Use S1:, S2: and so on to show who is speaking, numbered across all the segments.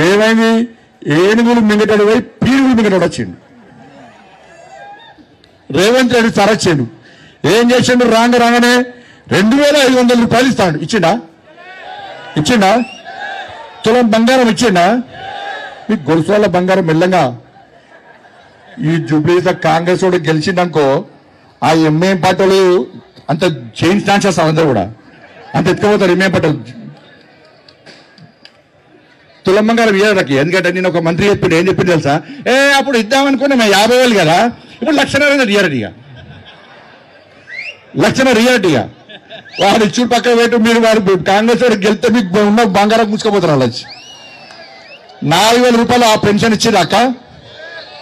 S1: ఏమైంది? ఏనుగులు మింగటాడు పోయి పీరుగులు మింగటాడు వచ్చిండు. రేవంత్ రెడ్డి సార్ వచ్చిండు. ఏం చేసిండు? రాగానే 2500 రూపాయలు ఇస్తాడు. ఇచ్చిండా? తులం బంగారం ఇచ్చిండా? మీకు గొలుసు వాళ్ళ బంగారం మెల్లంగా ఈ జూబ్లీస్ కాంగ్రెస్ వాడు గెలిచిందనుకో, ఆ ఎంఏం పార్టీలు అంత చేంజ్ ఛాన్సెస్ అందరూ కూడా అంత ఎత్తుకుపోతారు. ఎంఏం పార్టీలు తులం బంగారం ఇయ్యడానికి. ఎందుకంటే నేను ఒక మంత్రి చెప్పిండు, ఏం చెప్పింది తెలుసా? అప్పుడు ఇద్దామనుకుని మేము 50,000 కదా, ఇప్పుడు 1,00,000 రియాలిటీ. 1,00,000 రియాలిటీ. వాడు ఇచ్చుడు పక్కన పెట్టు. మీరు వాడు కాంగ్రెస్ వాడు గెలిస్తే మీకు ఉన్న బంగారం ముచ్చుకోపోతారు. వాళ్ళు వచ్చి 4,000 రూపాయలు ఆ పెన్షన్ ఇచ్చిర్రా అక్క?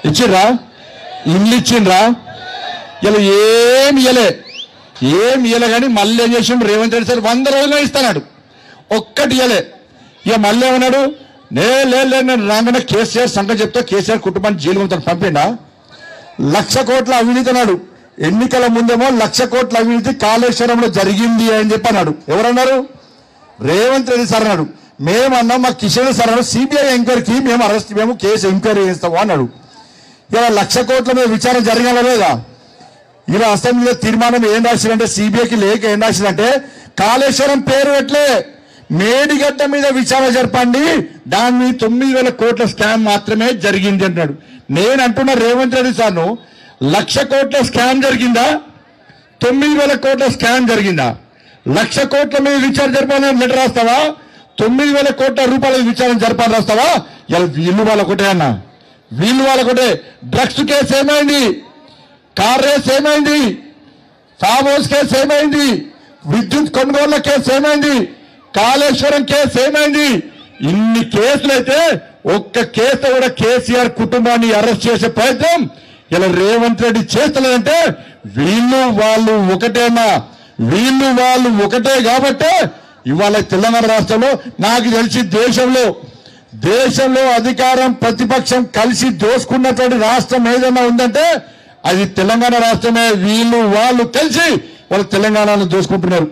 S1: ఇచ్చిర్రా? ఇల్లు ఇచ్చిండ్రా? ఇలా ఏమి ఇయ్యలే కానీ మళ్ళీ ఏం చేసిండు రేవంత్ రెడ్డి సార్? 100 రోజుల్లో ఇస్తాడు, ఒక్కటి ఇయ్యలే. ఇక మళ్ళీ ఏమన్నాడు? నేను రాగానే కేసీఆర్ సంగతి చెప్తా, కేసీఆర్ కుటుంబాన్ని జైలు పంపిండా? 1,00,000 కోట్ల అవినీతి అన్నాడు. ఎన్నికల ముందేమో 1,00,000 కోట్ల అవినీతి కాళేశ్వరంలో జరిగింది అని చెప్పి అన్నాడు. ఎవరన్నారు? రేవంత్ రెడ్డి సార్ అన్నాడు. మేమన్నాం, మా కిషన్ సార్ అన్నాడు, సిబిఐ ఎంక్వైరీకి మేము కేసు ఎంక్వైరీ చేస్తాము అన్నాడు. ఇలా 1,00,000 కోట్ల మీద విచారణ జరగాల లేదా? ఇలా అసెంబ్లీలో తీర్మానం ఏం రాసిందంటే, సిబిఐకి లేక ఏం రాసిందంటే, కాళేశ్వరం పేరు ఎట్లే మేడిగడ్డ మీద విచారణ జరపండి, దాన్ని 9,000 కోట్ల స్కామ్ మాత్రమే జరిగింది అంటున్నాడు. నేను అంటున్నా రేవంత్ రెడ్డి సార్ను, 1,00,000 కోట్ల స్కామ్ జరిగిందా? 9,000 కోట్ల స్కామ్ జరిగిందా? 1,00,000 కోట్ల మీద విచారణ జరపాలని లెటర్ రాస్తావా? 9,000 కోట్ల రూపాయల విచారణ జరపాలని రాస్తావా? ఇలా వీళ్ళు వాళ్ళకొటే అన్న, వీళ్ళు వాళ్ళకొటే. డ్రగ్స్ కేసు ఏమైంది? కార్ రేస్ ఏమైంది? ఫామ్ హౌస్ కేసు ఏమైంది? విద్యుత్ కొనుగోళ్ల కేసు ఏమైంది? కాళేశ్వరం కేసు ఏమైంది? ఇన్ని కేసులైతే ఒక్క కేసు కూడా కేసీఆర్ కుటుంబాన్ని అరెస్ట్ చేసే ప్రయత్నం ఇలా రేవంత్ రెడ్డి చేస్తలేదంటే వీళ్ళు వాళ్ళు ఒకటేనా? వీళ్ళు వాళ్ళు ఒకటే కాబట్టే ఇవాళ తెలంగాణ రాష్ట్రంలో నాకు తెలిసి దేశంలో అధికారం ప్రతిపక్షం కలిసి దోసుకున్నటువంటి రాష్ట్రం ఏదైనా ఉందంటే అది తెలంగాణ రాష్ట్రమే. వీళ్ళు వాళ్ళు కలిసి వాళ్ళు తెలంగాణను దోసుకుంటున్నారు.